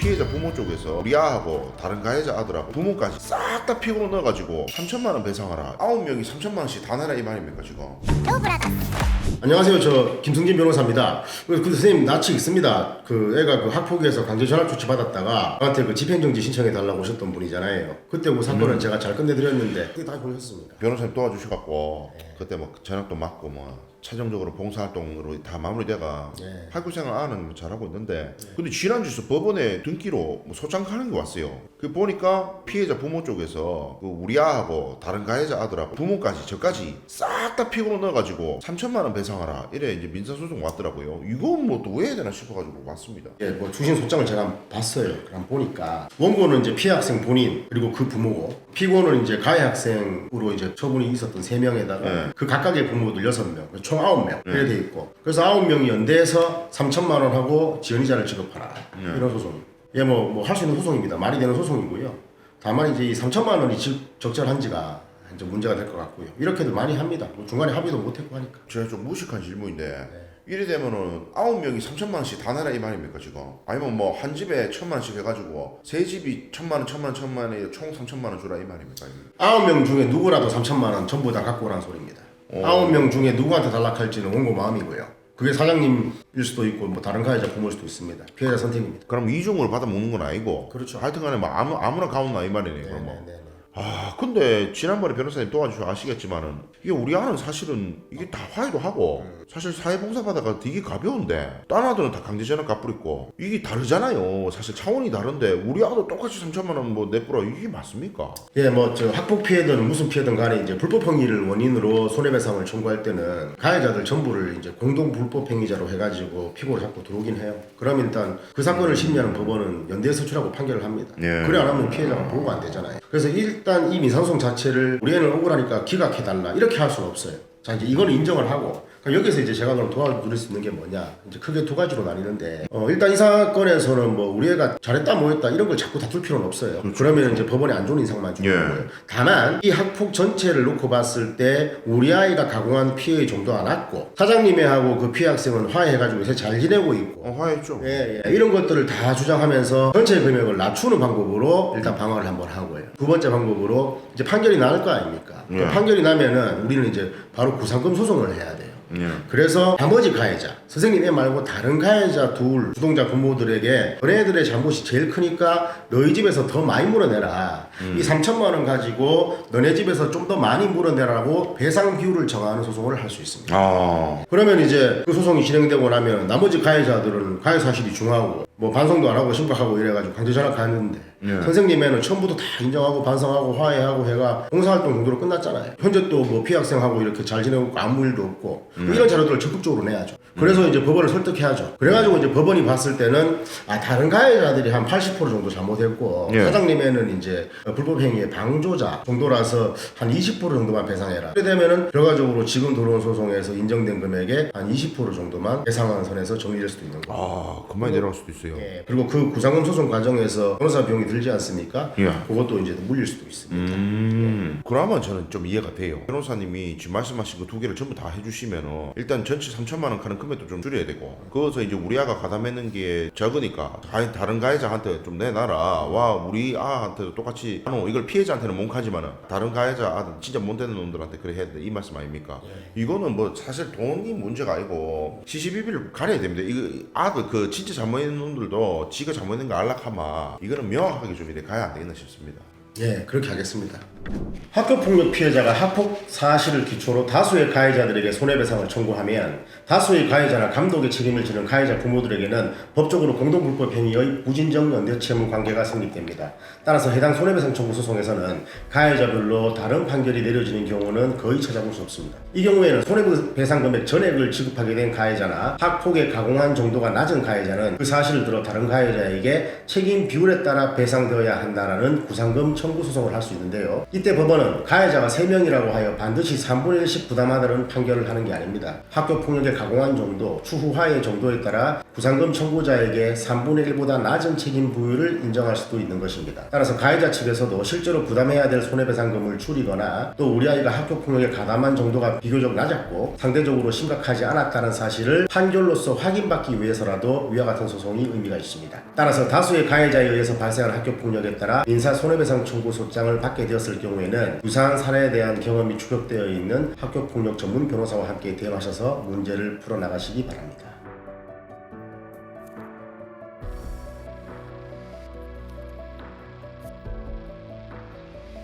피해자 부모 쪽에서 우리 아하고 다른 가해자 아들하고 부모까지 싹 다 피고로 넣어가지고 3천만 원 배상하라. 9명이 3천만 원씩 다 내라 이 말입니까 지금? 안녕하세요. 저 김승진 변호사입니다. 그 선생님 낯이 있습니다. 그 애가 그 학폭위에서 강제 전학 조치 받았다가 저한테 그 집행정지 신청해 달라고 오셨던 분이잖아요. 그때 그 사건은 제가 잘 끝내드렸는데 그게 다 보셨습니다. 변호사님 도와주셔갖고 그때 뭐 전학도 맞고 뭐 최종적으로 봉사활동으로 다 마무리돼가 학교생활 아는 잘하고 있는데 근데 지난주에서 법원에 등기로 뭐 소장하는 게 왔어요. 그 보니까 피해자 부모 쪽에서 그 우리 아하고 다른 가해자 아들하고 부모까지 저까지 싹 다 피고로 넣어가지고 3천만 원 배상하라 이래 이제 민사소송 왔더라고요. 이건 뭐 또 왜 해야 되나 싶어가지고 왔습니다. 예, 뭐 주신 소장을 제가 봤어요. 그럼 보니까 원고는 이제 피해 학생 본인 그리고 그 부모고 피고는 이제 가해 학생으로 이제 처분이 있었던 3명에다가 그 각각의 부모들 6명, 총 9명 그래 돼 있고 그래서 9명이 연대해서 3천만 원 하고 지연이자를 지급하라 이런 소송. 예, 뭐 할 수 있는 소송입니다. 말이 되는 소송이고요. 다만 이제 이 3천만 원이 적절한지가 이제 문제가 될 것 같고요. 이렇게도 많이 합니다. 뭐 중간에 합의도 못했고 하니까. 제가 좀 무식한 질문인데 이래 되면은 9명이 3천만 원씩 다 내라 이 말입니까 지금? 아니면 뭐 한 집에 1,000만 원씩 해가지고 세 집이 1,000만 원, 1,000만 원, 1,000만 원에 총 3천만 원 주라 이 말입니까? 9명 중에 누구라도 3천만 원 전부 다 갖고 오라는 소리입니다. 9명 중에 누구한테 달락할지는 원고 마음이고요. 그게 사장님일 수도 있고 뭐 다른 가해자 부모일 수도 있습니다. 피해자 선택입니다. 그럼 이중을 받아 먹는 건 아니고 그렇죠. 하여튼간에 뭐 아무나 가온나 이 말이네요. 그러면. 근데 지난번에 변호사님 도와주셔 아시겠지만은 이게 우리 아는 사실은 이게 다 화해도 하고 사실 사회봉사 받아가 되게 가벼운데 딴 아들은 다 강제전학 갚으리고 이게 다르잖아요. 사실 차원이 다른데 우리 아들 똑같이 3천만 원 뭐 내뿌라 이게 맞습니까? 예, 뭐 저 학폭 피해든 무슨 피해든 간에 이제 불법 행위를 원인으로 손해배상을 청구할 때는 가해자들 전부를 이제 공동 불법 행위자로 해가지고 피고를 잡고 들어오긴 해요. 그럼 일단 그 사건을 심리하는 법원은 연대 서출하고 판결을 합니다. 그래 안 하면 피해자가 보호가 안 되잖아요. 그래서 일단 이 민사소송 자체를 우리 애는 억울하니까 기각해달라 이렇게 할 수는 없어요. 자, 이제 이거는 인정을 하고 여기서 이제 제가 그럼 도와드릴 수 있는 게 뭐냐 이제 크게 두 가지로 나뉘는데 일단 이 사건에서는 뭐 우리 애가 잘했다 뭐했다 이런 걸 자꾸 다툴 필요는 없어요. 그러면 이제 법원에 안 좋은 인상만 주는 거예요. 다만 이 학폭 전체를 놓고 봤을 때 우리 아이가 가공한 피해의 정도가 낮고 사장님애하고 그 피해 학생은 화해해가지고 요새 잘 지내고 있고 화해했죠. 예, 이런 것들을 다 주장하면서 전체 금액을 낮추는 방법으로 일단 방어를 한번 하고요. 두 번째 방법으로 이제 판결이 나올 거 아닙니까? 그 판결이 나면은 우리는 이제 바로 구상금 소송을 해야 돼요. 그래서 나머지 가해자, 선생님 애 말고 다른 가해자 둘 주동자 부모들에게 너네들의 잘못이 제일 크니까 너희 집에서 더 많이 물어내라. 이 3천만 원 가지고 너네 집에서 좀 더 많이 물어내라고 배상 비율을 정하는 소송을 할 수 있습니다. 그러면 이제 그 소송이 진행되고 나면 나머지 가해자들은 가해 사실이 중하고 뭐 반성도 안 하고 심각하고 이래가지고 강제 전학 갔는데 선생님애는 처음부터 다 인정하고 반성하고 화해하고 해가 봉사활동 정도로 끝났잖아요. 현재 또 뭐 피해 학생하고 이렇게 잘 지내고 있고 아무 일도 없고 이런 자료들을 적극적으로 내야죠. 그래서 이제 법원을 설득해야죠. 그래가지고 이제 법원이 봤을 때는 다른 가해자들이 한 80% 정도 잘못했고 사장님애는 이제 불법 행위의 방조자 정도라서 한 20% 정도만 배상해라. 그렇게 되면은 결과적으로 지금 들어온 소송에서 인정된 금액의 한 20% 정도만 배상하는 선에서 정리될 수도 있는 거예요. 그만이 내려갈 수도 있어요. 예, 그리고 그 구상금 소송 과정에서 변호사 비용이 들지 않습니까? 그것도 이제 물릴 수도 있습니다. 그러면 저는 좀 이해가 돼요. 변호사님이 지금 말씀하신 그 두 개를 전부 다 해주시면은 일단 전체 3천만 원 하는 금액도 좀 줄여야 되고 그것서 이제 우리 아가 가담했는 게 적으니까 다른 가해자한테 좀 내놔라. 와 우리 아한테도 똑같이 이걸 피해자한테는 몽카지만은 다른 가해자 아들 진짜 못되는 놈들한테 그래 해야 돼 이 말씀 아닙니까? 이거는 뭐 사실 돈이 문제가 아니고 시시비비를 가려야 됩니다. 이거 아들 그 진짜 잘못했는 놈들도 지가 잘못했는 거 안락하마 이거는 명확하게 좀 이래 가야 안 되겠나 싶습니다. 예, 그렇게 하겠습니다. 학교폭력 피해자가 학폭 사실을 기초로 다수의 가해자들에게 손해배상을 청구하면 다수의 가해자나 감독의 책임을 지는 가해자 부모들에게는 법적으로 공동불법 행위의 부진정 연대채무 관계가 성립됩니다. 따라서 해당 손해배상 청구 소송에서는 가해자별로 다른 판결이 내려지는 경우는 거의 찾아볼 수 없습니다. 이 경우에는 손해배상 금액 전액을 지급하게 된 가해자나 학폭의 가공한 정도가 낮은 가해자는 그 사실을 들어 다른 가해자에게 책임 비율에 따라 배상되어야 한다라는 구상금 청구 소송을 할 수 있는데요. 이때 법원은 가해자가 3명이라고 하여 반드시 3분의 1씩 부담하다는 판결을 하는 게 아닙니다. 학교폭력의 가공한 정도, 추후화의 정도에 따라 구상금 청구자에게 3분의 1보다 낮은 책임 부여를 인정할 수도 있는 것입니다. 따라서 가해자 측에서도 실제로 부담해야 될 손해배상금을 줄이거나 또 우리 아이가 학교폭력에 가담한 정도가 비교적 낮았고 상대적으로 심각하지 않았다는 사실을 판결로서 확인받기 위해서라도 위와 같은 소송이 의미가 있습니다. 따라서 다수의 가해자에 의해서 발생한 학교폭력에 따라 민사 손해배상 청구 소장을 받게 되었을 경우에는 유사한 사례에 대한 경험이 축적되어 있는 학교폭력 전문 변호사와 함께 대응하셔서 문제를 풀어나가시기 바랍니다.